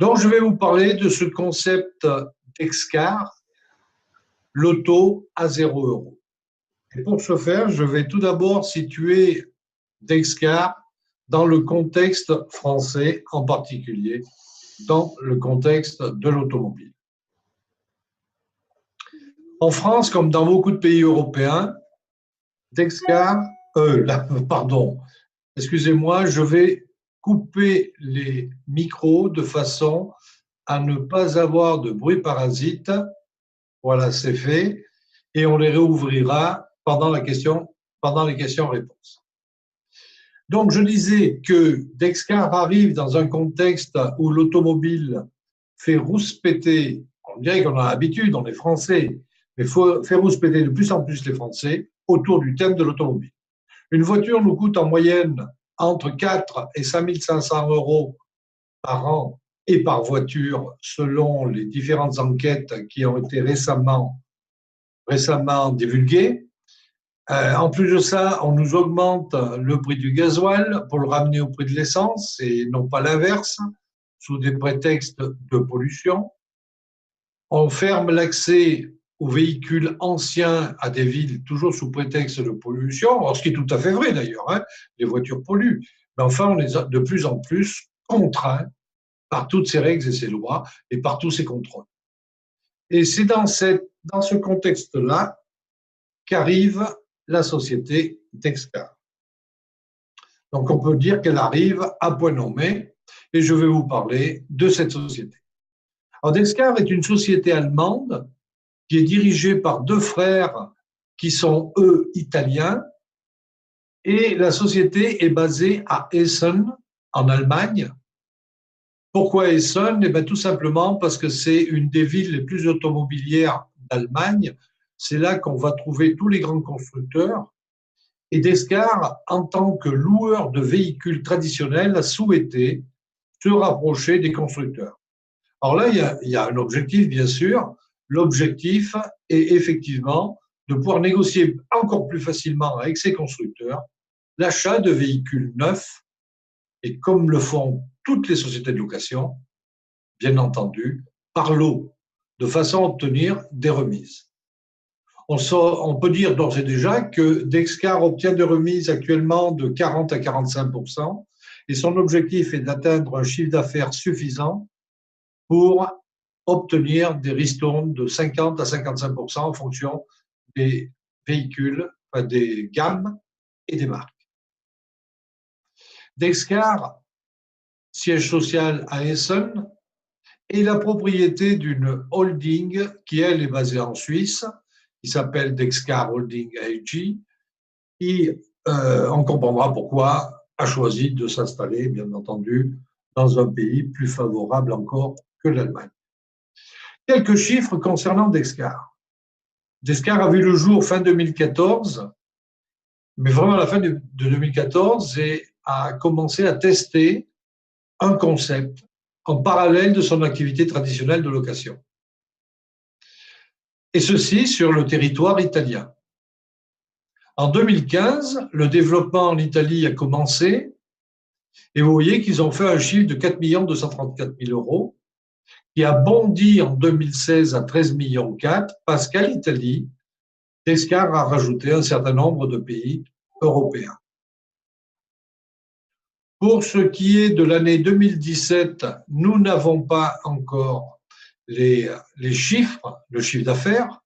Donc, je vais vous parler de ce concept d'Excar, l'auto à 0 euros. Et pour ce faire, je vais tout d'abord situer Dexcar dans le contexte français, en particulier dans le contexte de l'automobile. En France, comme dans beaucoup de pays européens, Dexcar, excusez-moi, je vais couper les micros de façon à ne pas avoir de bruit parasite. Voilà, c'est fait. Et on les réouvrira pendant les questions-réponses. Donc, je disais que Dexcar arrive dans un contexte où l'automobile fait rouspéter, on dirait qu'on a l'habitude, on est français, mais il faut faire rouspéter de plus en plus les Français autour du thème de l'automobile. Une voiture nous coûte en moyenne entre 4 et 5 500 euros par an et par voiture, selon les différentes enquêtes qui ont été récemment divulguées. En plus de ça, on nous augmente le prix du gasoil pour le ramener au prix de l'essence et non pas l'inverse, sous des prétextes de pollution. On ferme l'accès aux véhicules anciens à des villes, toujours sous prétexte de pollution, alors ce qui est tout à fait vrai d'ailleurs, hein, les voitures polluent, mais enfin on est de plus en plus contraints par toutes ces règles et ces lois et par tous ces contrôles. Et c'est dans ce contexte-là qu'arrive la société Dexcar. Donc on peut dire qu'elle arrive à point nommé et je vais vous parler de cette société. Alors Dexcar est une société allemande qui est dirigée par deux frères qui sont eux italiens et la société est basée à Essen en Allemagne. Pourquoi Essen? Eh bien, tout simplement parce que c'est une des villes les plus automobilières d'Allemagne. C'est là qu'on va trouver tous les grands constructeurs. Et Dexcar, en tant que loueur de véhicules traditionnels, a souhaité se rapprocher des constructeurs. Alors là, il y a un objectif, bien sûr. L'objectif est effectivement de pouvoir négocier encore plus facilement avec ces constructeurs l'achat de véhicules neufs, et comme le font toutes les sociétés de location, bien entendu, par lot, de façon à obtenir des remises. On peut dire d'ores et déjà que Dexcar obtient des remises actuellement de 40 à 45%, et son objectif est d'atteindre un chiffre d'affaires suffisant pour obtenir des ristournes de 50 à 55% en fonction des véhicules, des gammes et des marques. Dexcar, siège social à Essen, est la propriété d'une holding qui, elle, est basée en Suisse, qui s'appelle Dexcar Holding AG, et on comprendra pourquoi a choisi de s'installer, bien entendu, dans un pays plus favorable encore que l'Allemagne. Quelques chiffres concernant Dexcar. Dexcar a vu le jour fin 2014, mais vraiment à la fin de 2014, et a commencé à tester un concept en parallèle de son activité traditionnelle de location. Et ceci sur le territoire italien. En 2015, le développement en Italie a commencé et vous voyez qu'ils ont fait un chiffre de 4 234 000 euros qui a bondi en 2016 à 13 millions 4 parce qu'à l'Italie, Dexcar a rajouté un certain nombre de pays européens. Pour ce qui est de l'année 2017, nous n'avons pas encore les chiffres, le chiffre d'affaires.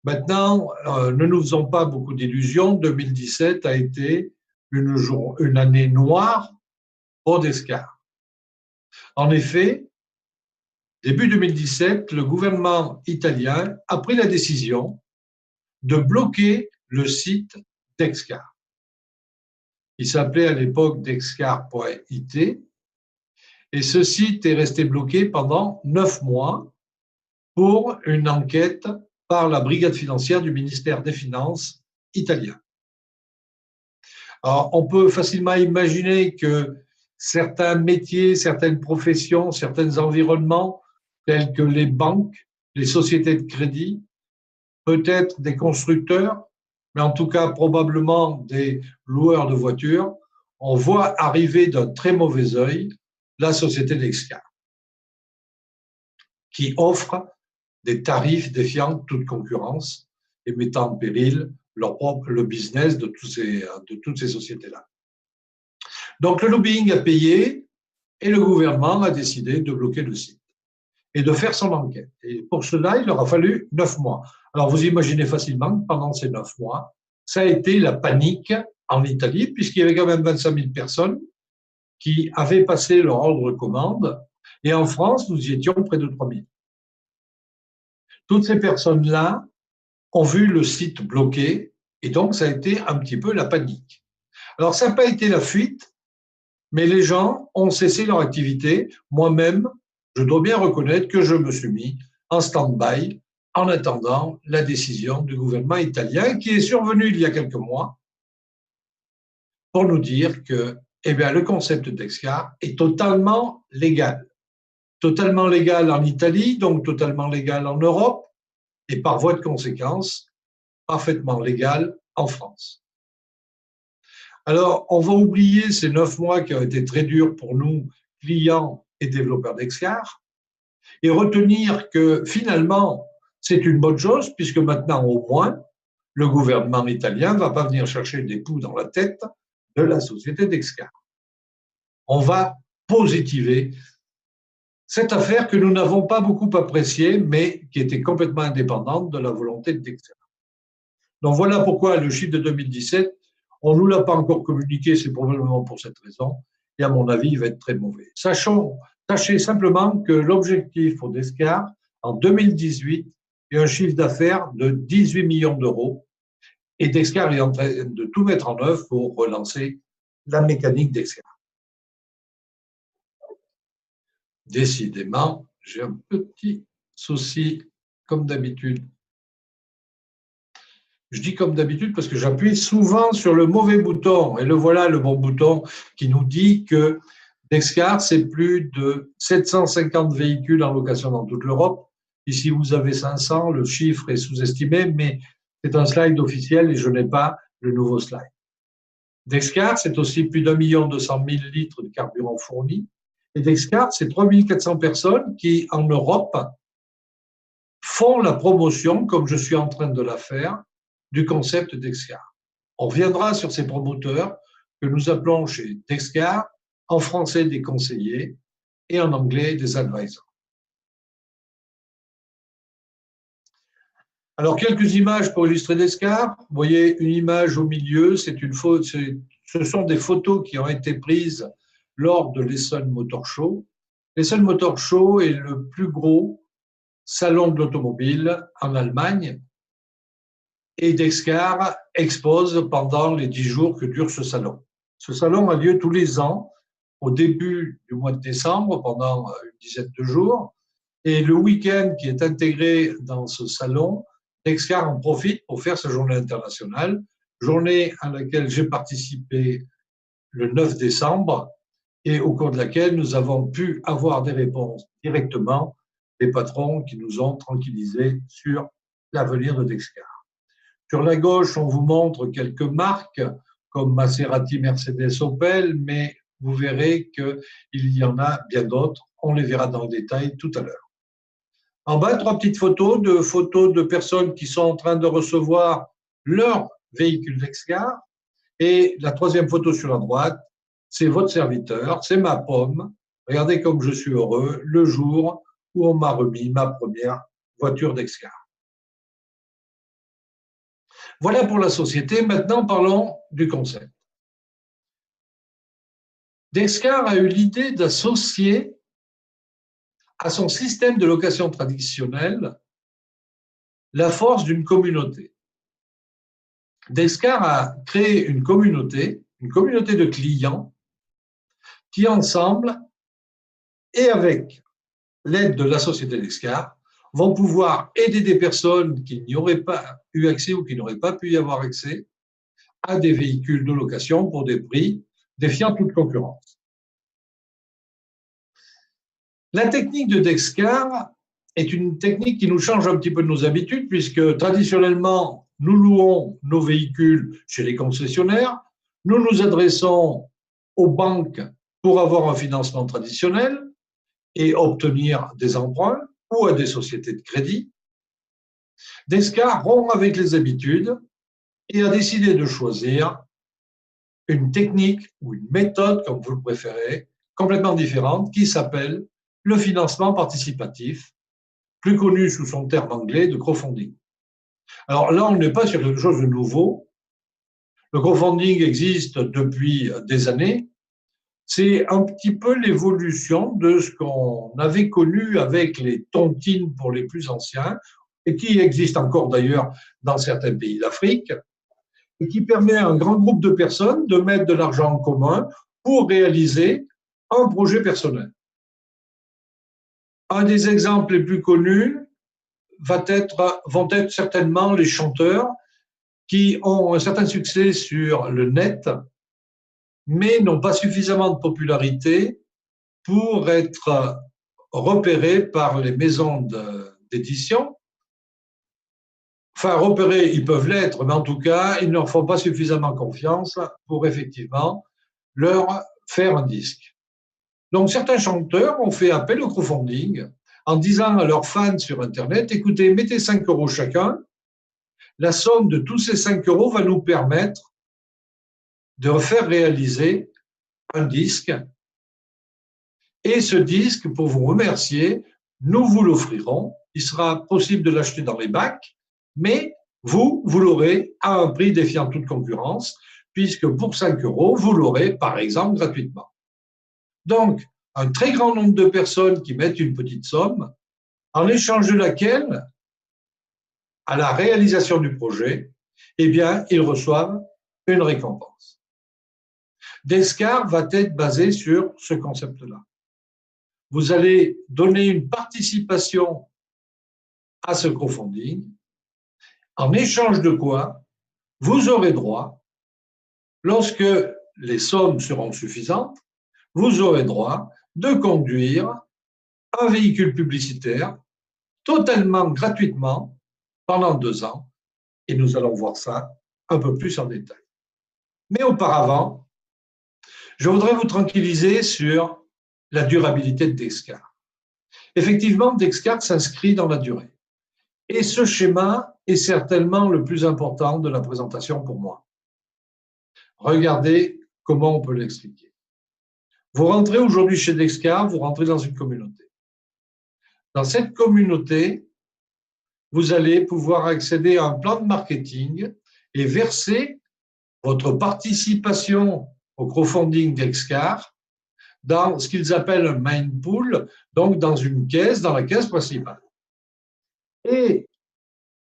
Maintenant, ne nous faisons pas beaucoup d'illusions, 2017 a été une année noire pour Dexcar. En effet, début 2017, le gouvernement italien a pris la décision de bloquer le site Dexcar. Il s'appelait à l'époque dexcar.it et ce site est resté bloqué pendant 9 mois pour une enquête par la brigade financière du ministère des Finances italien. Alors, on peut facilement imaginer que certains métiers, certaines professions, certains environnements, tels que les banques, les sociétés de crédit, peut-être des constructeurs, mais en tout cas probablement des loueurs de voitures, on voit arriver d'un très mauvais œil la société Dexcar. qui offrent des tarifs défiant toute concurrence et mettant en péril le business de toutes ces sociétés-là. Donc le lobbying a payé et le gouvernement a décidé de bloquer le site et de faire son enquête. Et pour cela, il leur a fallu 9 mois. Alors vous imaginez facilement que pendant ces 9 mois, ça a été la panique en Italie, puisqu'il y avait quand même 25 000 personnes qui avaient passé leur ordre de commande, et en France, nous y étions près de 3 000. Toutes ces personnes-là ont vu le site bloqué, et donc ça a été un petit peu la panique. Alors ça n'a pas été la fuite, mais les gens ont cessé leur activité. Moi-même, je dois bien reconnaître que je me suis mis en stand-by en attendant la décision du gouvernement italien qui est survenue il y a quelques mois pour nous dire que le concept d'Excar est totalement légal. Totalement légal en Italie, donc totalement légal en Europe, et par voie de conséquence, parfaitement légal en France. Alors, on va oublier ces 9 mois qui ont été très durs pour nous, clients et développeurs d'Excar, et retenir que finalement, c'est une bonne chose, puisque maintenant, au moins, le gouvernement italien ne va pas venir chercher des poux dans la tête de la société d'Excar. On va positiver cette affaire que nous n'avons pas beaucoup appréciée, mais qui était complètement indépendante de la volonté d'Excar. Donc voilà pourquoi le chiffre de 2017, on ne nous l'a pas encore communiqué, c'est probablement pour cette raison, et à mon avis, il va être très mauvais. Sachez simplement que l'objectif pour Descar, en 2018, est un chiffre d'affaires de 18 millions d'euros, et Descar est en train de tout mettre en œuvre pour relancer la mécanique Descar. Décidément, j'ai un petit souci, comme d'habitude. Je dis comme d'habitude parce que j'appuie souvent sur le mauvais bouton. Et le voilà, le bon bouton qui nous dit que Descar, c'est plus de 750 véhicules en location dans toute l'Europe. Ici, vous avez 500. Le chiffre est sous-estimé, mais c'est un slide officiel et je n'ai pas le nouveau slide. Descar, c'est aussi plus d'1 200 000 litres de carburant fourni. Et Descar, c'est 3 400 personnes qui, en Europe, font la promotion, comme je suis en train de la faire, du concept Descar. On reviendra sur ces promoteurs que nous appelons chez Descar, en français des conseillers et en anglais des advisors. Alors, quelques images pour illustrer Descar. Vous voyez une image au milieu, ce sont des photos qui ont été prises lors de l'Essen Motor Show. L'Essen Motor Show est le plus gros salon de l'automobile en Allemagne. Et Descar expose pendant les 10 jours que dure ce salon. Ce salon a lieu tous les ans, au début du mois de décembre, pendant une dizaine de jours. Et le week-end qui est intégré dans ce salon, Descar en profite pour faire sa journée internationale, journée à laquelle j'ai participé le 9 décembre et au cours de laquelle nous avons pu avoir des réponses directement des patrons qui nous ont tranquillisés sur l'avenir de Descar. Sur la gauche, on vous montre quelques marques comme Maserati, Mercedes, Opel, mais vous verrez qu'il y en a bien d'autres. On les verra dans le détail tout à l'heure. En bas, 3 petites photos de personnes qui sont en train de recevoir leur véhicule Descar. Et la 3e photo sur la droite, c'est votre serviteur, c'est ma pomme. Regardez comme je suis heureux le jour où on m'a remis ma première voiture Descar. Voilà pour la société. Maintenant, parlons du concept. Descar a eu l'idée d'associer à son système de location traditionnel la force d'une communauté. Descar a créé une communauté de clients qui, ensemble et avec l'aide de la société Descar, vont pouvoir aider des personnes qui n'y auraient pas eu accès ou qui n'auraient pas pu y avoir accès à des véhicules de location pour des prix défiant toute concurrence. La technique de Descar est une technique qui nous change un petit peu de nos habitudes puisque traditionnellement, nous louons nos véhicules chez les concessionnaires, nous nous adressons aux banques pour avoir un financement traditionnel et obtenir des emprunts. ou à des sociétés de crédit, Descartes rompt avec les habitudes et a décidé de choisir une technique ou une méthode, comme vous le préférez, complètement différente, qui s'appelle le financement participatif, plus connu sous son terme anglais de crowdfunding. Alors là, on n'est pas sur quelque chose de nouveau. Le crowdfunding existe depuis des années. C'est un petit peu l'évolution de ce qu'on avait connu avec les tontines pour les plus anciens, et qui existe encore d'ailleurs dans certains pays d'Afrique, et qui permet à un grand groupe de personnes de mettre de l'argent en commun pour réaliser un projet personnel. Un des exemples les plus connus vont être certainement les chanteurs qui ont un certain succès sur le net, mais n'ont pas suffisamment de popularité pour être repérés par les maisons d'édition. Enfin, repérés, ils peuvent l'être, mais en tout cas, ils ne leur font pas suffisamment confiance pour effectivement leur faire un disque. Donc, certains chanteurs ont fait appel au crowdfunding en disant à leurs fans sur Internet, écoutez, mettez 5 € chacun, la somme de tous ces 5 € va nous permettre de faire réaliser un disque. Et ce disque, pour vous remercier, nous vous l'offrirons. Il sera possible de l'acheter dans les bacs, mais vous l'aurez à un prix défiant toute concurrence, puisque pour 5 €, vous l'aurez, par exemple, gratuitement. Donc, un très grand nombre de personnes qui mettent une petite somme, en échange de laquelle, à la réalisation du projet, eh bien, ils reçoivent une récompense. Descartes va être basé sur ce concept-là. Vous allez donner une participation à ce crowdfunding, en échange de quoi vous aurez droit, lorsque les sommes seront suffisantes, vous aurez droit de conduire un véhicule publicitaire totalement gratuitement pendant 2 ans, et nous allons voir ça un peu plus en détail. Mais auparavant, je voudrais vous tranquilliser sur la durabilité de Descartes. Effectivement, Descartes s'inscrit dans la durée. Et ce schéma est certainement le plus important de la présentation pour moi. Regardez comment on peut l'expliquer. Vous rentrez aujourd'hui chez Descartes, vous rentrez dans une communauté. Dans cette communauté, vous allez pouvoir accéder à un plan de marketing et verser votre participation au crowdfunding Descartes dans ce qu'ils appellent un main pool, donc dans une caisse, dans la caisse principale. Et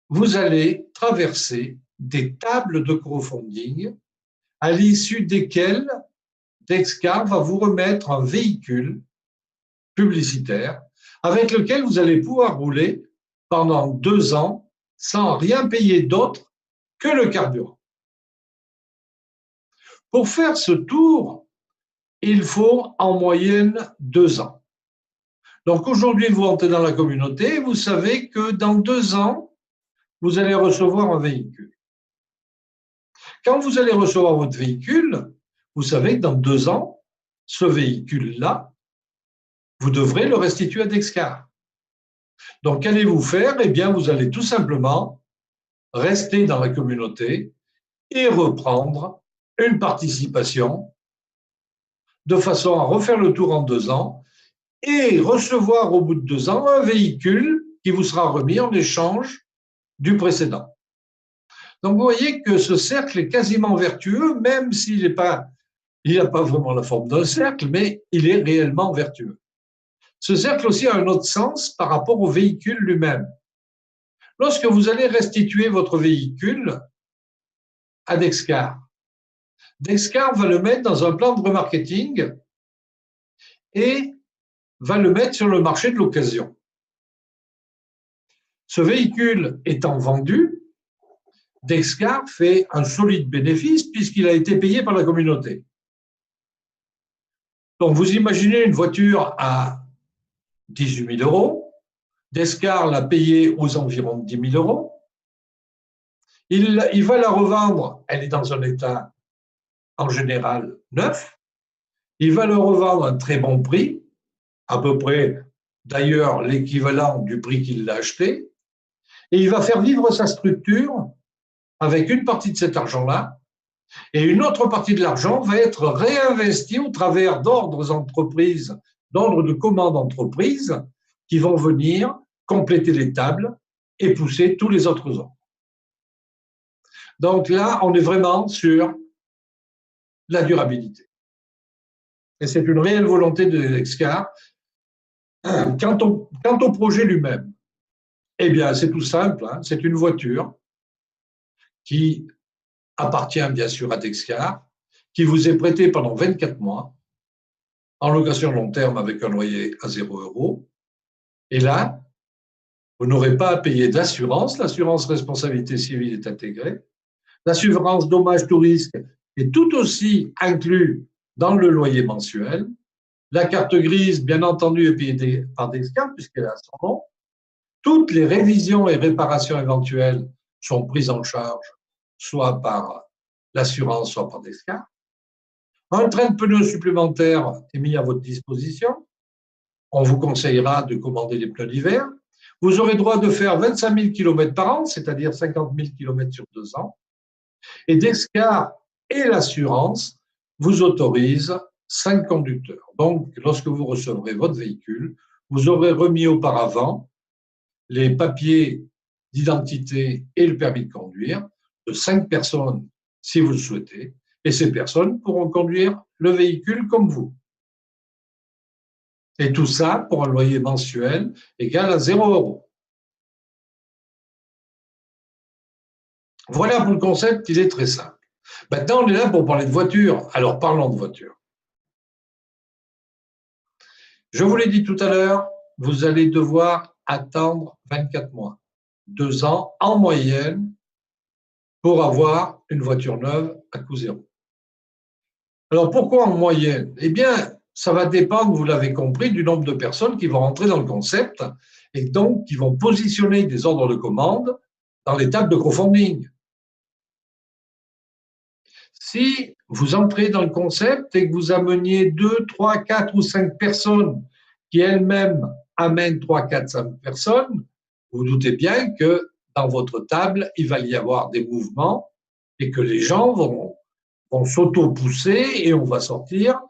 vous allez traverser des tables de crowdfunding à l'issue desquelles Descartes va vous remettre un véhicule publicitaire avec lequel vous allez pouvoir rouler pendant 2 ans sans rien payer d'autre que le carburant. Pour faire ce tour, il faut en moyenne 2 ans. Donc aujourd'hui, vous entrez dans la communauté, vous savez que dans 2 ans, vous allez recevoir un véhicule. Quand vous allez recevoir votre véhicule, vous savez que dans 2 ans, ce véhicule-là, vous devrez le restituer à Descartes. Donc, qu'allez-vous faire? Eh bien, vous allez tout simplement rester dans la communauté et reprendre une participation de façon à refaire le tour en 2 ans et recevoir au bout de 2 ans un véhicule qui vous sera remis en échange du précédent. Donc, vous voyez que ce cercle est quasiment vertueux, même s'il n'a pas vraiment la forme d'un cercle, mais il est réellement vertueux. Ce cercle aussi a un autre sens par rapport au véhicule lui-même. Lorsque vous allez restituer votre véhicule à Descartes, Descartes va le mettre dans un plan de remarketing et va le mettre sur le marché de l'occasion. Ce véhicule étant vendu, Descartes fait un solide bénéfice puisqu'il a été payé par la communauté. Donc, vous imaginez une voiture à 18 000 €. Descartes l'a payée aux environs de 10 000 €. Il va la revendre, elle est dans un état en général neuf. Il va le revendre à un très bon prix, à peu près d'ailleurs l'équivalent du prix qu'il l'a acheté, et il va faire vivre sa structure avec une partie de cet argent-là, et une autre partie de l'argent va être réinvestie au travers d'ordres entreprises, d'ordres de commandes entreprises qui vont venir compléter les tables et pousser tous les autres ordres. Donc là, on est vraiment sur la durabilité. Et c'est une réelle volonté de Dexcar. Quant au projet lui-même, eh bien, c'est tout simple. Hein, c'est une voiture qui appartient bien sûr à Dexcar, qui vous est prêtée pendant 24 mois, en location long terme avec un loyer à 0 €. Et là, vous n'aurez pas à payer d'assurance. L'assurance responsabilité civile est intégrée. L'assurance dommage tout risque est tout aussi inclus dans le loyer mensuel. La carte grise, bien entendu, est payée par Dexcar puisqu'elle a son nom. Toutes les révisions et réparations éventuelles sont prises en charge soit par l'assurance, soit par Dexcar. Un train de pneus supplémentaire est mis à votre disposition. On vous conseillera de commander les pneus d'hiver. Vous aurez droit de faire 25 000 km par an, c'est-à-dire 50 000 km sur 2 ans. Et Dexcar et l'assurance vous autorisent 5 conducteurs. Donc, lorsque vous recevrez votre véhicule, vous aurez remis auparavant les papiers d'identité et le permis de conduire de 5 personnes, si vous le souhaitez, et ces personnes pourront conduire le véhicule comme vous. Et tout ça pour un loyer mensuel égal à 0 €. Voilà pour le concept, il est très simple. Maintenant, on est là pour parler de voiture. Alors, parlons de voiture. Je vous l'ai dit tout à l'heure, vous allez devoir attendre 24 mois, 2 ans en moyenne, pour avoir une voiture neuve à coût zéro. Alors, pourquoi en moyenne? Eh bien, ça va dépendre, vous l'avez compris, du nombre de personnes qui vont rentrer dans le concept et donc qui vont positionner des ordres de commande dans les tables de crowdfunding. Si vous entrez dans le concept et que vous ameniez 2, 3, 4 ou 5 personnes qui elles-mêmes amènent 3, 4, 5 personnes, vous doutez bien que dans votre table, il va y avoir des mouvements et que les gens vont s'auto-pousser et on va sortir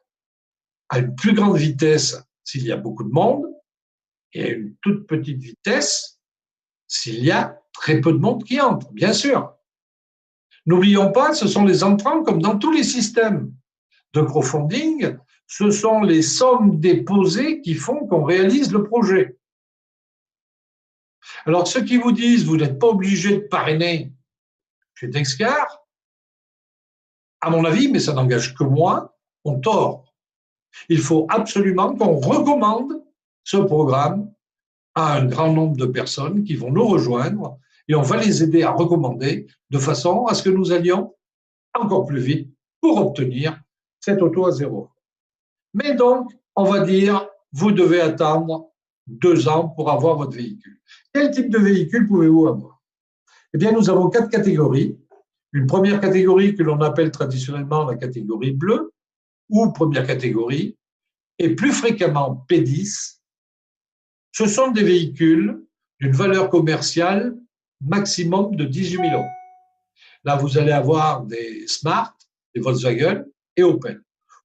à une plus grande vitesse s'il y a beaucoup de monde et à une toute petite vitesse s'il y a très peu de monde qui entre, bien sûr. N'oublions pas, ce sont les entrants comme dans tous les systèmes de crowdfunding, ce sont les sommes déposées qui font qu'on réalise le projet. Alors, ceux qui vous disent vous n'êtes pas obligé de parrainer chez Dexcar, à mon avis, mais ça n'engage que moi, ont tort. Il faut absolument qu'on recommande ce programme à un grand nombre de personnes qui vont nous rejoindre et on va les aider à recommander de façon à ce que nous allions encore plus vite pour obtenir cette auto à 0 €. Mais donc, on va dire, vous devez attendre 2 ans pour avoir votre véhicule. Quel type de véhicule pouvez-vous avoir? Eh bien, nous avons 4 catégories. Une première catégorie que l'on appelle traditionnellement la catégorie bleue ou première catégorie, et plus fréquemment P10. Ce sont des véhicules d'une valeur commerciale maximum de 18 000 €. Là, vous allez avoir des Smart, des Volkswagen et Opel.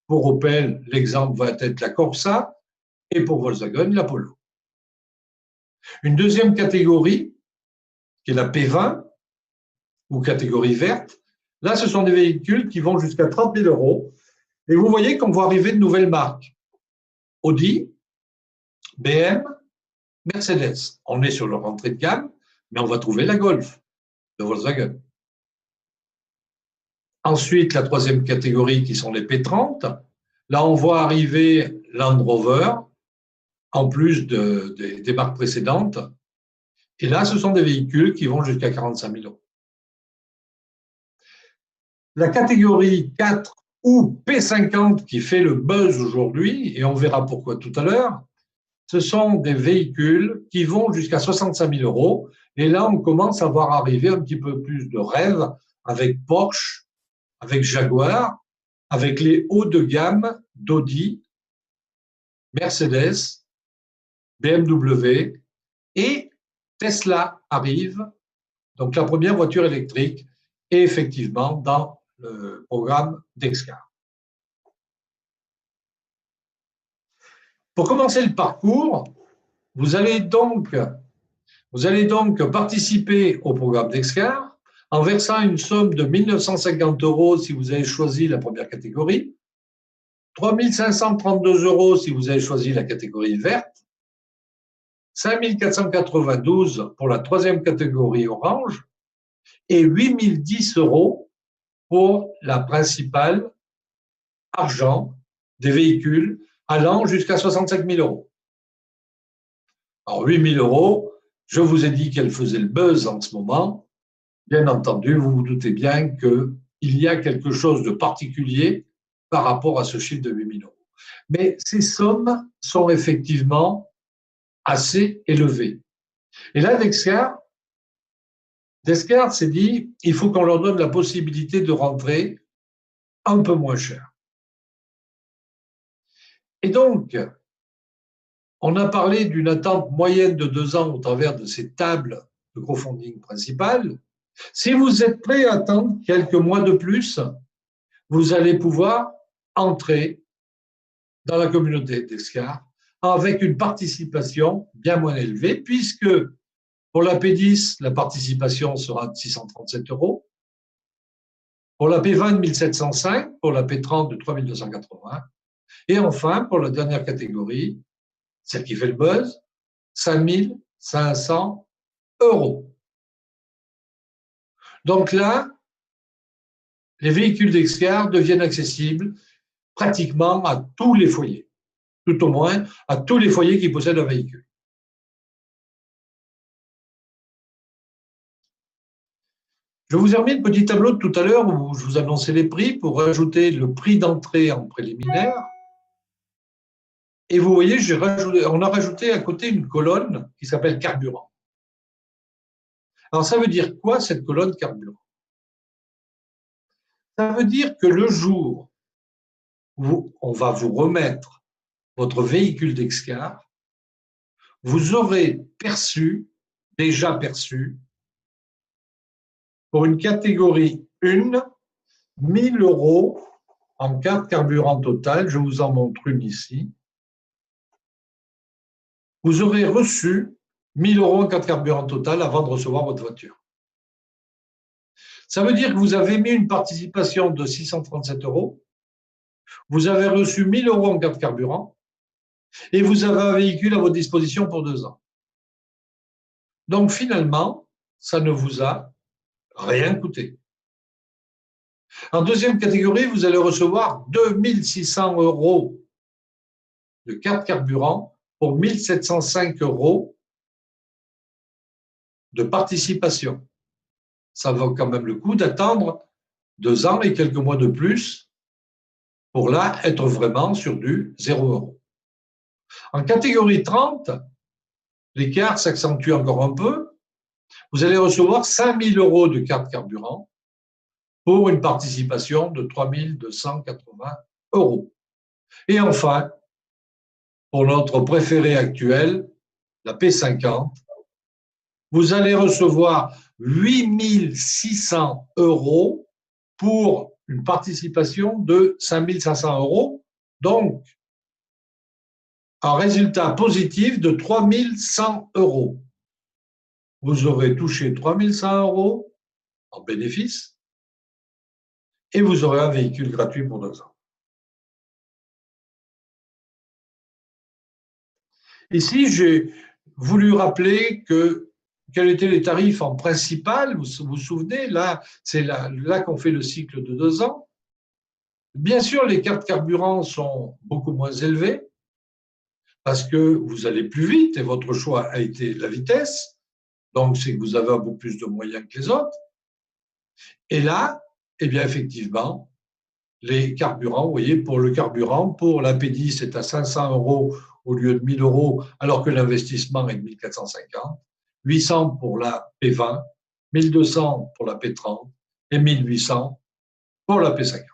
Pour Opel, l'exemple va être la Corsa et pour Volkswagen, la Polo. Une deuxième catégorie, qui est la P20 ou catégorie verte, là, ce sont des véhicules qui vont jusqu'à 30 000 € et vous voyez qu'on va arriver de nouvelles marques. Audi, BM, Mercedes. On est sur leur entrée de gamme, mais on va trouver la Golf de Volkswagen. Ensuite, la troisième catégorie qui sont les P30. Là, on voit arriver Land Rover, en plus des marques précédentes. Et là, ce sont des véhicules qui vont jusqu'à 45 000 €. La catégorie 4 ou P50 qui fait le buzz aujourd'hui, et on verra pourquoi tout à l'heure, ce sont des véhicules qui vont jusqu'à 65 000 €. Et là, on commence à voir arriver un petit peu plus de rêves avec Porsche, avec Jaguar, avec les hauts de gamme d'Audi, Mercedes, BMW et Tesla arrive, donc la première voiture électrique est effectivement dans le programme d'Excar. Pour commencer le parcours, vous allez donc participer au programme d'Excar en versant une somme de 1 950 € si vous avez choisi la première catégorie, 3 532 € si vous avez choisi la catégorie verte, 5 492 pour la troisième catégorie orange et 8 010 € pour la principale argent des véhicules allant jusqu'à 65 000 €. Alors 8 000 €, je vous ai dit qu'elle faisait le buzz en ce moment. Bien entendu, vous vous doutez bien qu'il y a quelque chose de particulier par rapport à ce chiffre de 8 000 €. Mais ces sommes sont effectivement assez élevées. Et là, Descartes s'est dit, il faut qu'on leur donne la possibilité de rentrer un peu moins cher. Et donc, on a parlé d'une attente moyenne de 2 ans au travers de ces tables de crowdfunding principales. Si vous êtes prêt à attendre quelques mois de plus, vous allez pouvoir entrer dans la communauté d'Excar avec une participation bien moins élevée, puisque pour la P10, la participation sera de 637 €, pour la P20 de 1 705, pour la P30 de 3 280, et enfin, pour la dernière catégorie, celle qui fait le buzz, 5 500 €. Donc là, les véhicules d'Excar deviennent accessibles pratiquement à tous les foyers, tout au moins à tous les foyers qui possèdent un véhicule. Je vous ai remis le petit tableau de tout à l'heure où je vous annonçais les prix pour rajouter le prix d'entrée en préliminaire. Et vous voyez, on a rajouté à côté une colonne qui s'appelle carburant. Alors ça veut dire quoi cette colonne carburant? Ça veut dire que le jour où on va vous remettre votre véhicule d'Excar, vous aurez déjà perçu, pour une catégorie 1, 1 000 € en carte carburant totale. Je vous en montre une ici. Vous aurez reçu 1 000 € en carte carburant totale avant de recevoir votre voiture. Ça veut dire que vous avez mis une participation de 637 €, vous avez reçu 1 000 € en carte carburant et vous avez un véhicule à votre disposition pour 2 ans. Donc finalement, ça ne vous a rien coûté. En deuxième catégorie, vous allez recevoir 2 600 € de carte carburant pour 1 705 € de participation. Ça vaut quand même le coup d'attendre 2 ans et quelques mois de plus pour là être vraiment sur du 0 €. En catégorie 30, l'écart s'accentue encore un peu. Vous allez recevoir 5 000 € de carte carburant pour une participation de 3 280 €. Et enfin, pour notre préféré actuel, la P50, vous allez recevoir 8 600 € pour une participation de 5 500 €, donc un résultat positif de 3 100 €. Vous aurez touché 3 100 € en bénéfice et vous aurez un véhicule gratuit pour 2 ans. Ici, j'ai voulu rappeler quels étaient les tarifs en principal. Vous vous souvenez, là, c'est là qu'on fait le cycle de 2 ans. Bien sûr, les cartes carburant sont beaucoup moins élevées parce que vous allez plus vite et votre choix a été la vitesse. Donc, c'est que vous avez un peu plus de moyens que les autres. Et là, eh bien, effectivement, les carburants, vous voyez, pour le carburant, pour la P10, c'est à 500 € au lieu de 1 000 €, alors que l'investissement est de 1 450, 800 pour la P20, 1 200 pour la P30 et 1 800 pour la P50.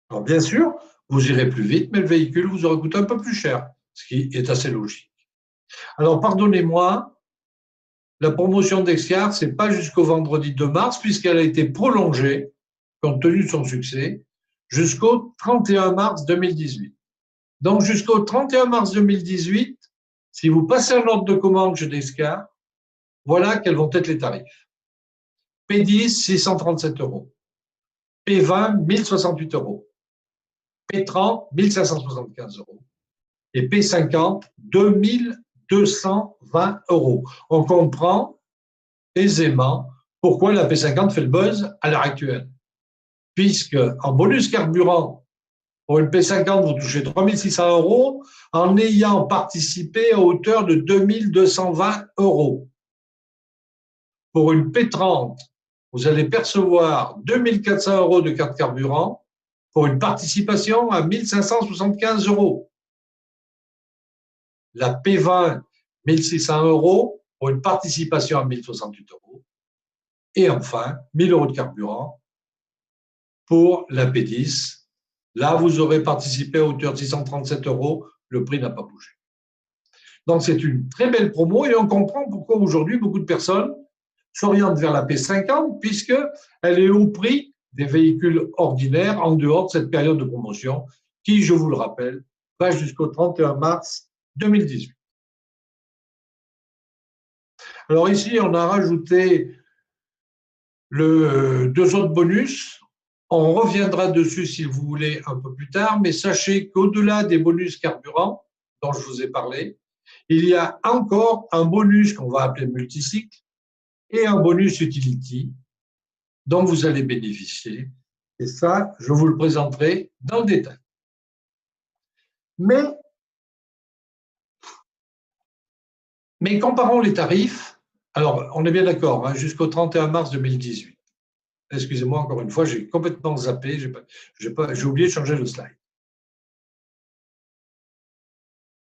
Alors, bien sûr, vous irez plus vite, mais le véhicule vous aura coûté un peu plus cher. ce qui est assez logique. Alors, pardonnez-moi, la promotion d'Excar, ce n'est pas jusqu'au vendredi 2 mars, puisqu'elle a été prolongée, compte tenu de son succès, jusqu'au 31 mars 2018. Donc, jusqu'au 31 mars 2018, si vous passez un ordre de commande chez Descar, voilà quels vont être les tarifs. P10, 637 €. P20, 1068 €. P30, 1575 €. Et P50, 2220 €. On comprend aisément pourquoi la P50 fait le buzz à l'heure actuelle. Puisque en bonus carburant, pour une P50, vous touchez 3600 € en ayant participé à hauteur de 2220 €. Pour une P30, vous allez percevoir 2400 € de carte carburant pour une participation à 1575 €. La P20, 1600 € pour une participation à 1068 €. Et enfin, 1000 € de carburant pour la P10. Là, vous aurez participé à hauteur de 637 €. Le prix n'a pas bougé. Donc, c'est une très belle promo et on comprend pourquoi aujourd'hui, beaucoup de personnes s'orientent vers la P50 puisqu'elle est au prix des véhicules ordinaires en dehors de cette période de promotion qui, je vous le rappelle, va jusqu'au 31 mars 2018. Alors ici, on a rajouté deux autres bonus. On reviendra dessus si vous voulez un peu plus tard, mais sachez qu'au-delà des bonus carburant dont je vous ai parlé, il y a encore un bonus qu'on va appeler multicycle et un bonus utility dont vous allez bénéficier. Et ça, je vous le présenterai dans le détail. Mais comparons les tarifs. Alors, on est bien d'accord, hein, jusqu'au 31 mars 2018. Excusez-moi, encore une fois, j'ai complètement zappé, j'ai oublié de changer le slide.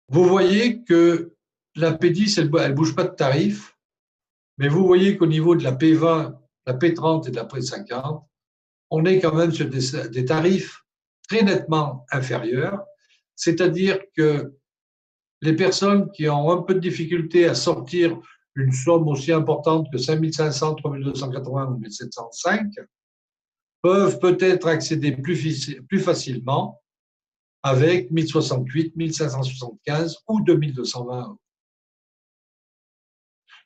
Vous voyez que la P10, elle ne bouge pas de tarif, mais vous voyez qu'au niveau de la P20, la P30 et de la P50, on est quand même sur des tarifs très nettement inférieurs, c'est-à-dire que les personnes qui ont un peu de difficulté à sortir une somme aussi importante que 5 500, 3 280 ou 1 705 peuvent peut-être accéder plus facilement avec 1068, 1575 ou 2220 €.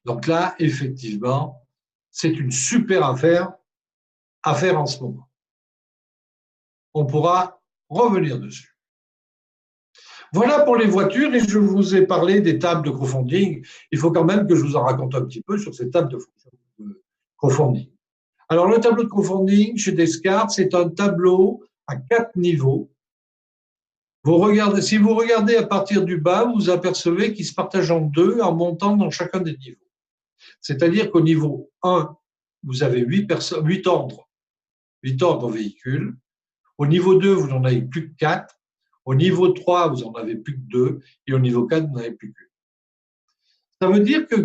Donc là, effectivement, c'est une super affaire à faire en ce moment. On pourra revenir dessus. Voilà pour les voitures et je vous ai parlé des tables de crowdfunding. Il faut quand même que je vous en raconte un petit peu sur ces tables de crowdfunding. Alors, le tableau de crowdfunding chez Descartes, c'est un tableau à 4 niveaux. Si vous regardez à partir du bas, vous apercevez qu'il se partage en deux en montant dans chacun des niveaux. C'est-à-dire qu'au niveau 1, vous avez 8 ordres véhicules. Au niveau 2, vous n'en avez plus que 4. Au niveau 3, vous en avez plus que 2. Et au niveau 4, vous n'en avez plus que. Ça veut dire que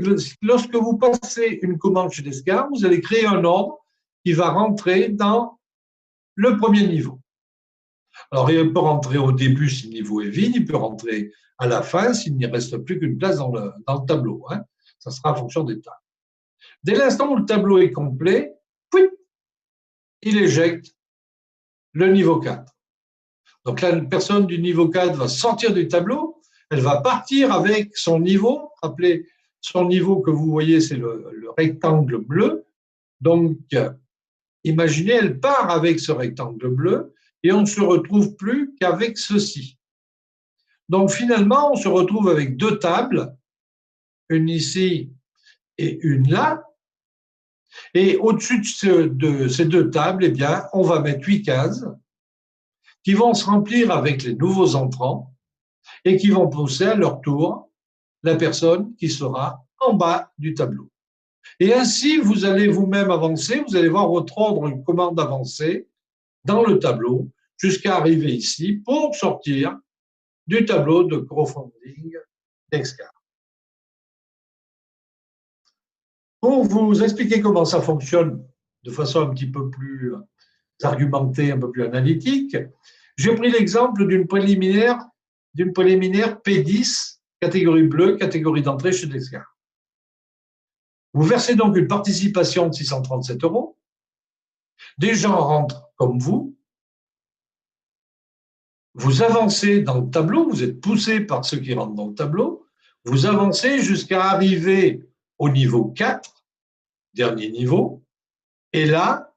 lorsque vous passez une commande chez Descartes, vous allez créer un ordre qui va rentrer dans le premier niveau. Alors, il peut rentrer au début si le niveau est vide, il peut rentrer à la fin s'il n'y reste plus qu'une place dans le tableau. Hein. Ça sera en fonction des tables. Dès l'instant où le tableau est complet, il éjecte le niveau 4. Donc, la personne du niveau 4 va sortir du tableau, elle va partir avec son niveau. Rappelez, son niveau que vous voyez, c'est le rectangle bleu. Donc, imaginez, elle part avec ce rectangle bleu et on ne se retrouve plus qu'avec ceci. Donc, finalement, on se retrouve avec deux tables, une ici et une là. Et au-dessus de ces deux tables, eh bien, on va mettre 8 cases qui vont se remplir avec les nouveaux entrants et qui vont pousser à leur tour la personne qui sera en bas du tableau. Et ainsi, vous allez vous-même avancer, vous allez voir votre ordre de commande avancer dans le tableau jusqu'à arriver ici pour sortir du tableau de crowdfunding d'Excar. Pour vous expliquer comment ça fonctionne de façon un petit peu plus argumentée, un peu plus analytique, j'ai pris l'exemple d'une préliminaire d'une préliminaire P10, catégorie bleue, catégorie d'entrée chez Dexcar. Vous versez donc une participation de 637 €. Des gens rentrent comme vous avancez dans le tableau, vous êtes poussé par ceux qui rentrent dans le tableau, vous avancez jusqu'à arriver au niveau 4, dernier niveau, et là,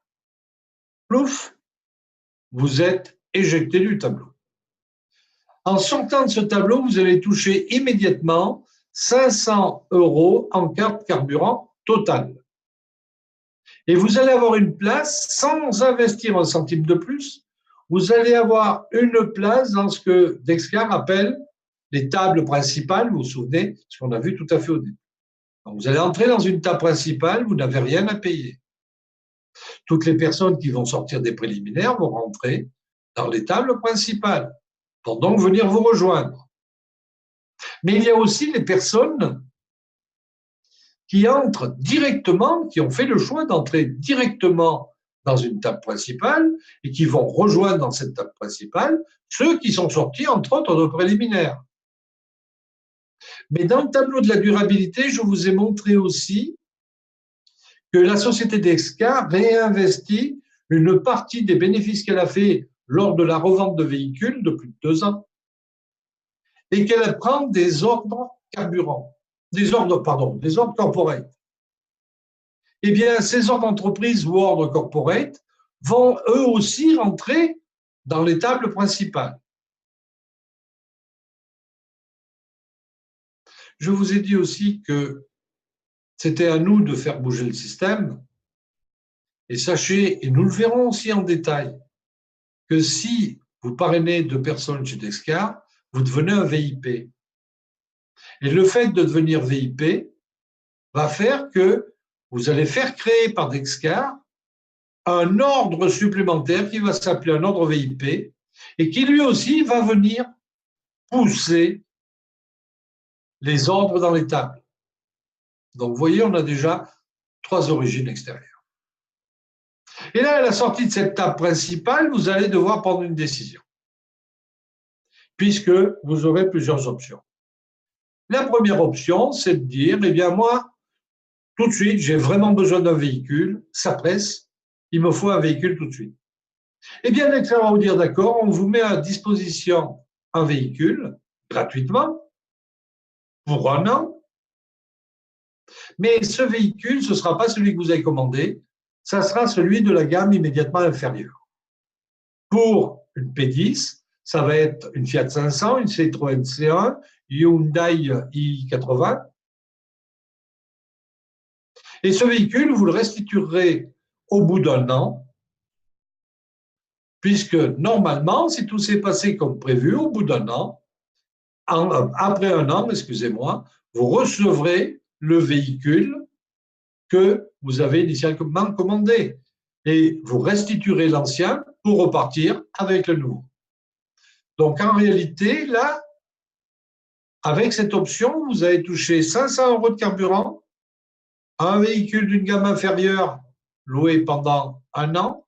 plouf, vous êtes éjecté du tableau. En sortant de ce tableau, vous allez toucher immédiatement 500 € en carte carburant totale. Et vous allez avoir une place, sans investir un centime de plus, vous allez avoir une place dans ce que Dexcar appelle les tables principales, vous vous souvenez, ce qu'on a vu tout à fait au début. Donc vous allez entrer dans une table principale, vous n'avez rien à payer. Toutes les personnes qui vont sortir des préliminaires vont rentrer dans les tables principales pour donc venir vous rejoindre. Mais il y a aussi les personnes qui entrent directement, qui ont fait le choix d'entrer directement dans une table principale et qui vont rejoindre dans cette table principale ceux qui sont sortis, entre autres, de préliminaires. Mais dans le tableau de la durabilité, je vous ai montré aussi que la société Dexcar réinvestit une partie des bénéfices qu'elle a fait lors de la revente de véhicules de plus de 2 ans et qu'elle prend des ordres carburants, des ordres corporate. Eh bien, ces ordres d'entreprise ou ordres corporate vont eux aussi rentrer dans les tables principales. Je vous ai dit aussi que c'était à nous de faire bouger le système. Et sachez, et nous le verrons aussi en détail, que si vous parrainez 2 personnes chez Dexcar, vous devenez un VIP. Et le fait de devenir VIP va faire que vous allez faire créer par Dexcar un ordre supplémentaire qui va s'appeler un ordre VIP et qui lui aussi va venir pousser les ordres dans les tables. Donc, vous voyez, on a déjà 3 origines extérieures. Et là, à la sortie de cette table principale, vous allez devoir prendre une décision, puisque vous aurez plusieurs options. La première option, c'est de dire, eh bien moi, tout de suite, j'ai vraiment besoin d'un véhicule, ça presse, il me faut un véhicule tout de suite. Eh bien, Dexcar va vous dire, d'accord, on vous met à disposition un véhicule gratuitement pour 1 an, mais ce véhicule, ce ne sera pas celui que vous avez commandé, ça sera celui de la gamme immédiatement inférieure. Pour une P10, ça va être une Fiat 500, une Citroën C1, Hyundai i80. Et ce véhicule, vous le restituerez au bout d'1 an, puisque normalement, si tout s'est passé comme prévu, au bout d'1 an, après 1 an, excusez-moi, vous recevrez le véhicule que vous avez initialement commandé et vous restituerez l'ancien pour repartir avec le nouveau. Donc en réalité, là, avec cette option, vous allez toucher 500 € de carburant, un véhicule d'une gamme inférieure loué pendant 1 an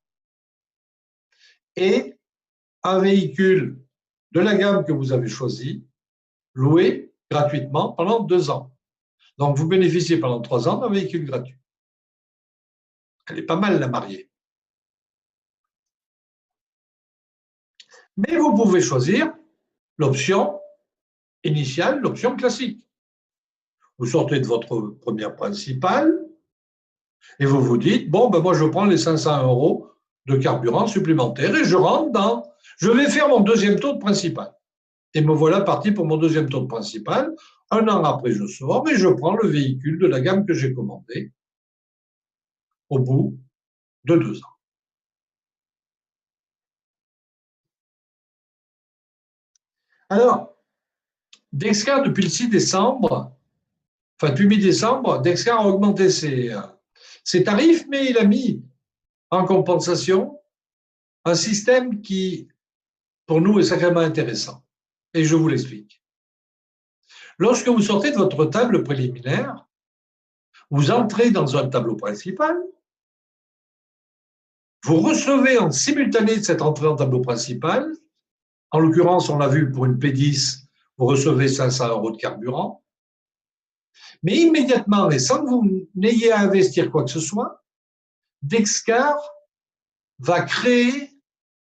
et un véhicule de la gamme que vous avez choisi loué gratuitement pendant 2 ans. Donc, vous bénéficiez pendant 3 ans d'un véhicule gratuit. Elle est pas mal, la mariée. Mais vous pouvez choisir l'option initiale, l'option classique. Vous sortez de votre première principale et vous vous dites, bon, ben moi, je prends les 500 € de carburant supplémentaire et je rentre dans… Je vais faire mon 2e tour de principal. Et me voilà parti pour mon 2e tour de principal. 1 an après, je sors et je prends le véhicule de la gamme que j'ai commandé au bout de 2 ans. Alors, Dexcar, depuis le 6 décembre, enfin depuis mi-décembre, Dexcar a augmenté ses tarifs, mais il a mis en compensation un système qui, pour nous, est sacrément intéressant. Et je vous l'explique. Lorsque vous sortez de votre table préliminaire, vous entrez dans un tableau principal, vous recevez en simultané de cette entrée en tableau principal, en l'occurrence, on l'a vu pour une P10, vous recevez 500 euros de carburant, mais immédiatement, et sans que vous n'ayez à investir quoi que ce soit, Dexcar va créer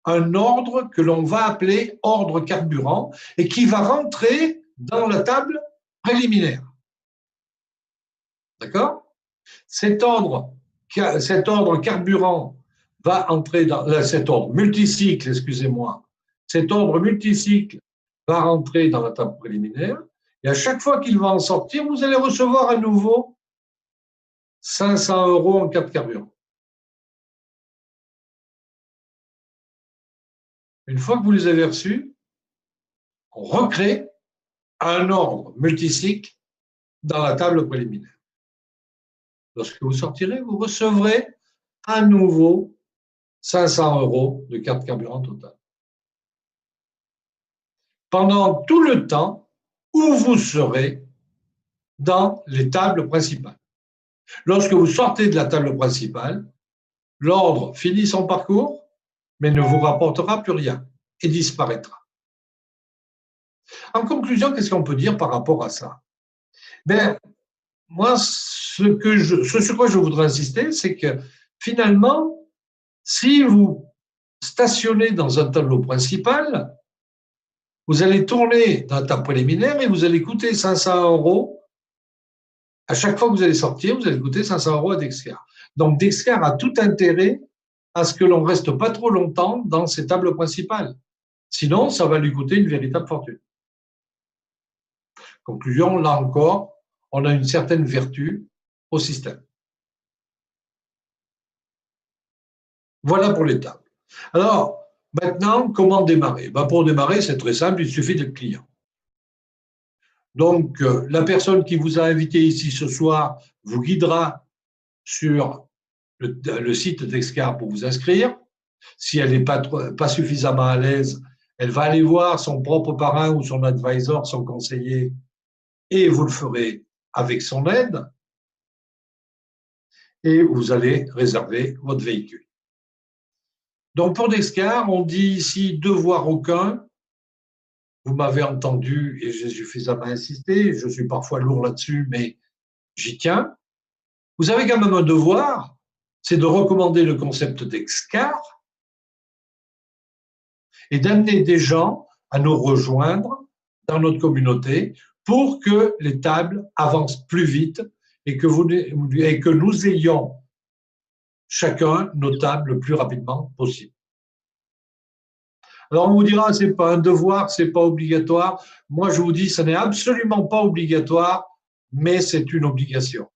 un ordre que l'on va appeler ordre carburant et qui va rentrer dans la table préliminaire. D'accord? Cet ordre carburant va entrer dans cet ordre multicycle, excusez-moi. Cet ordre multicycle va rentrer dans la table préliminaire et à chaque fois qu'il va en sortir, vous allez recevoir à nouveau 500 euros en carte carburant. Une fois que vous les avez reçus, on recrée un ordre multicycle dans la table préliminaire. Lorsque vous sortirez, vous recevrez à nouveau 500 euros de carte carburant totale. Pendant tout le temps où vous serez dans les tables principales. Lorsque vous sortez de la table principale, l'ordre finit son parcours, mais ne vous rapportera plus rien et disparaîtra. En conclusion, qu'est-ce qu'on peut dire par rapport à ça? Ben, moi, ce sur quoi je voudrais insister, c'est que finalement, si vous stationnez dans un tableau principal, vous allez tourner dans la table préliminaire et vous allez coûter 500 euros. À chaque fois que vous allez sortir, vous allez coûter 500 euros à Dexcar. Donc, Dexcar a tout intérêt à ce que l'on ne reste pas trop longtemps dans ces tables principales. Sinon, ça va lui coûter une véritable fortune. Conclusion, là encore, on a une certaine vertu au système. Voilà pour les tables. Alors, maintenant, comment démarrer? Pour démarrer, c'est très simple, il suffit d'être client. Donc, la personne qui vous a invité ici ce soir vous guidera sur le site d'Excar pour vous inscrire. Si elle n'est pas suffisamment à l'aise, elle va aller voir son propre parrain ou son advisor, son conseiller, et vous le ferez avec son aide. Et vous allez réserver votre véhicule. Donc, pour Dexcar, on dit ici devoir aucun. Vous m'avez entendu et j'ai suffisamment insisté. Je suis parfois lourd là-dessus, mais j'y tiens. Vous avez quand même un devoir, c'est de recommander le concept Dexcar et d'amener des gens à nous rejoindre dans notre communauté pour que les tables avancent plus vite et que nous ayons chacun nos tables le plus rapidement possible. Alors on vous dira, c'est pas un devoir, c'est pas obligatoire. Moi je vous dis, ce n'est absolument pas obligatoire, mais c'est une obligation.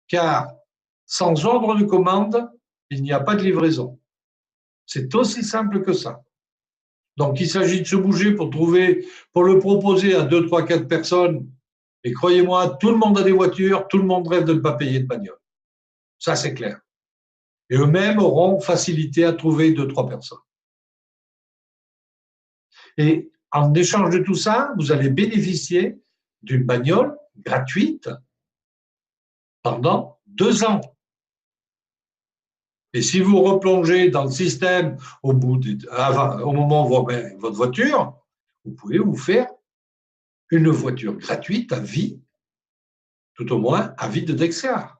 Car sans ordre de commande, il n'y a pas de livraison. C'est aussi simple que ça. Donc il s'agit de se bouger pour le proposer à 2, 3, 4 personnes. Et croyez-moi, tout le monde a des voitures, tout le monde rêve de ne pas payer de bagnole. Ça c'est clair. Et eux-mêmes auront facilité à trouver 2, 3 personnes. Et en échange de tout ça, vous allez bénéficier d'une bagnole gratuite pendant 2 ans. Et si vous replongez dans le système au moment où vous avez votre voiture, vous pouvez vous faire une voiture gratuite à vie, tout au moins à vie de Dexcar.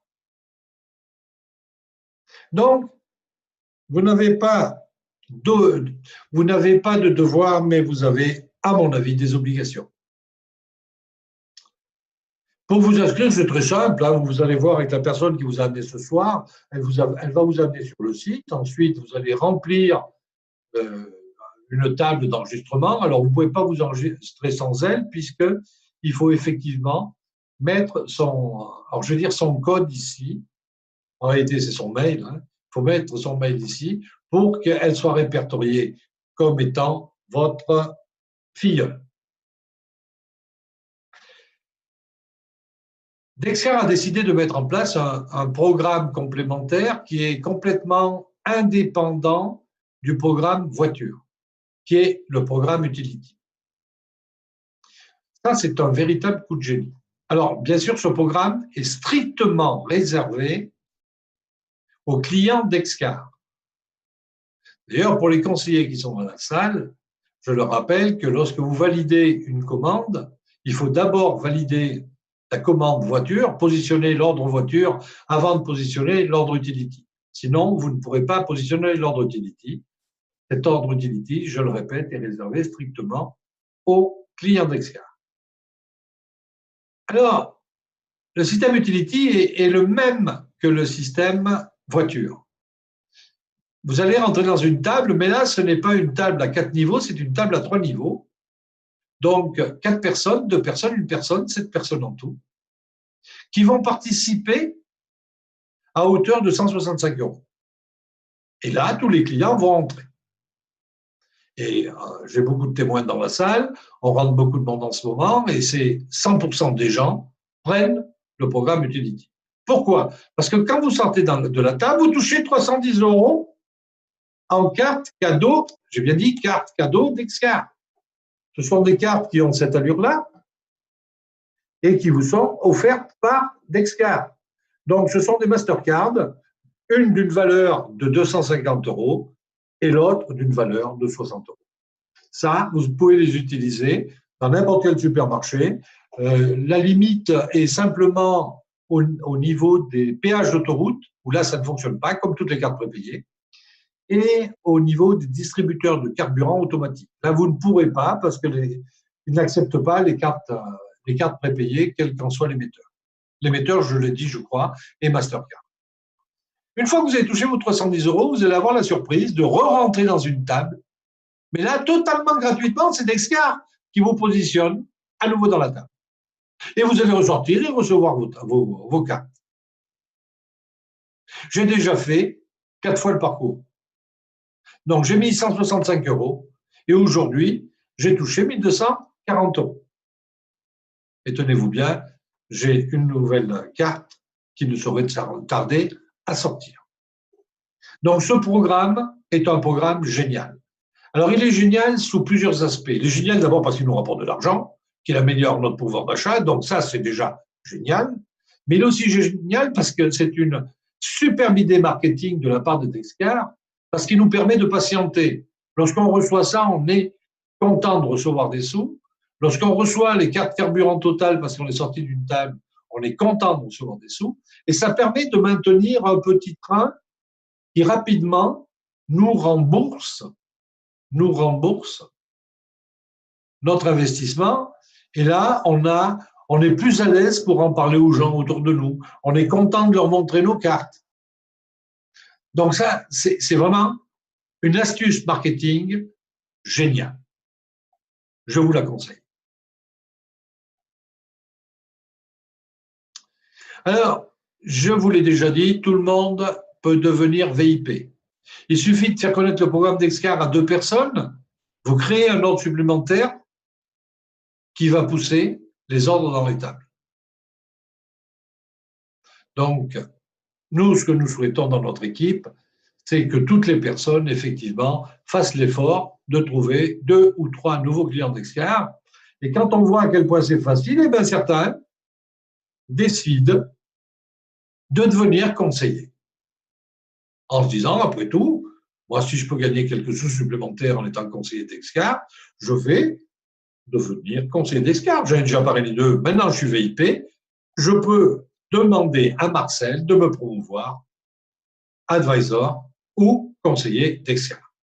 Donc, vous n'avez pas de devoir, mais vous avez, à mon avis, des obligations. Pour vous inscrire, c'est très simple. Vous allez voir avec la personne qui vous a amené ce soir. Elle va vous amener sur le site. Ensuite, vous allez remplir une table d'enregistrement. Alors, vous ne pouvez pas vous enregistrer sans elle, puisqu'il faut effectivement mettre son code ici. En réalité, c'est son mail. Il faut mettre son mail ici pour qu'elle soit répertoriée comme étant votre filleule. Dexcar a décidé de mettre en place un programme complémentaire qui est complètement indépendant du programme voiture, qui est le programme Utility. Ça, c'est un véritable coup de génie. Alors, bien sûr, ce programme est strictement réservé aux clients Dexcar. D'ailleurs, pour les conseillers qui sont dans la salle, Je le rappelle que lorsque vous validez une commande, il faut d'abord valider la commande voiture, positionner l'ordre voiture avant de positionner l'ordre utility. Sinon, vous ne pourrez pas positionner l'ordre utility. Cet ordre utility, je le répète, est réservé strictement aux clients d'Excar. Alors, le système utility est le même que le système voiture. Vous allez rentrer dans une table, mais là, ce n'est pas une table à 4 niveaux, c'est une table à 3 niveaux. Donc, 4 personnes, 2 personnes, 1 personne, 7 personnes en tout, qui vont participer à hauteur de 165 €. Et là, tous les clients vont entrer. Et j'ai beaucoup de témoins dans la salle, on rentre beaucoup de monde en ce moment, et c'est 100% des gens prennent le programme Utility. Pourquoi? Parce que quand vous sortez de la table, vous touchez 310 € en carte cadeau, j'ai bien dit carte cadeau d'Excar. Ce sont des cartes qui ont cette allure-là et qui vous sont offertes par Dexcar. Donc, ce sont des Mastercard, une d'une valeur de 250 € et l'autre d'une valeur de 60 €. Ça, vous pouvez les utiliser dans n'importe quel supermarché. La limite est simplement au niveau des péages d'autoroute, où là, ça ne fonctionne pas, comme toutes les cartes prépayées, et au niveau des distributeurs de carburant automatiques. Là, vous ne pourrez pas, parce qu'ils n'acceptent pas les cartes prépayées, quel qu'en soit l'émetteur. L'émetteur, je l'ai dit, je crois, est Mastercard. Une fois que vous avez touché vos 310 €, vous allez avoir la surprise de re-rentrer dans une table. Mais là, totalement gratuitement, c'est Dexcar qui vous positionne à nouveau dans la table. Et vous allez ressortir et recevoir vos cartes. J'ai déjà fait 4 fois le parcours. Donc, j'ai mis 165 € et aujourd'hui, j'ai touché 1240 €. Et tenez-vous bien, j'ai une nouvelle carte qui ne saurait tarder à sortir. Donc, ce programme est un programme génial. Alors, il est génial sous plusieurs aspects. Il est génial d'abord parce qu'il nous rapporte de l'argent, qu'il améliore notre pouvoir d'achat, donc ça, c'est déjà génial. Mais il est aussi génial parce que c'est une superbe idée marketing de la part de Dexcar, parce qu'il nous permet de patienter. Lorsqu'on reçoit ça, on est content de recevoir des sous. Lorsqu'on reçoit les cartes carburant Total parce qu'on est sorti d'une table, on est content de recevoir des sous. Et ça permet de maintenir un petit train qui rapidement nous rembourse notre investissement. Et là, on est plus à l'aise pour en parler aux gens autour de nous. On est content de leur montrer nos cartes. Donc ça, c'est vraiment une astuce marketing géniale. Je vous la conseille. Alors, je vous l'ai déjà dit, tout le monde peut devenir VIP. Il suffit de faire connaître le programme Dexcar à 2 personnes, vous créez un ordre supplémentaire qui va pousser les ordres dans les tables. Donc, nous, ce que nous souhaitons dans notre équipe, c'est que toutes les personnes, effectivement, fassent l'effort de trouver 2 ou 3 nouveaux clients Dexcar. Et quand on voit à quel point c'est facile, eh bien, certains décident de devenir conseillers. En se disant, après tout, moi, si je peux gagner quelques sous supplémentaires en étant conseiller Dexcar, je vais devenir conseiller Dexcar. J'en ai déjà parlé d'eux. Maintenant, je suis VIP. Je peux demander à Marcel de me promouvoir advisor ou conseiller Dexcar.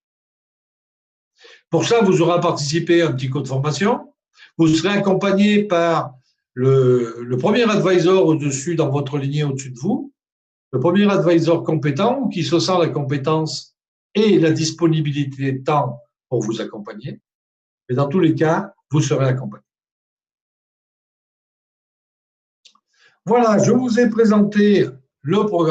Pour ça, vous aurez participé à un petit cours de formation. Vous serez accompagné par le premier advisor au-dessus, dans votre lignée au-dessus de vous, le premier advisor compétent qui se sent la compétence et la disponibilité de temps pour vous accompagner. Mais dans tous les cas, vous serez accompagné. Voilà, je vous ai présenté le programme.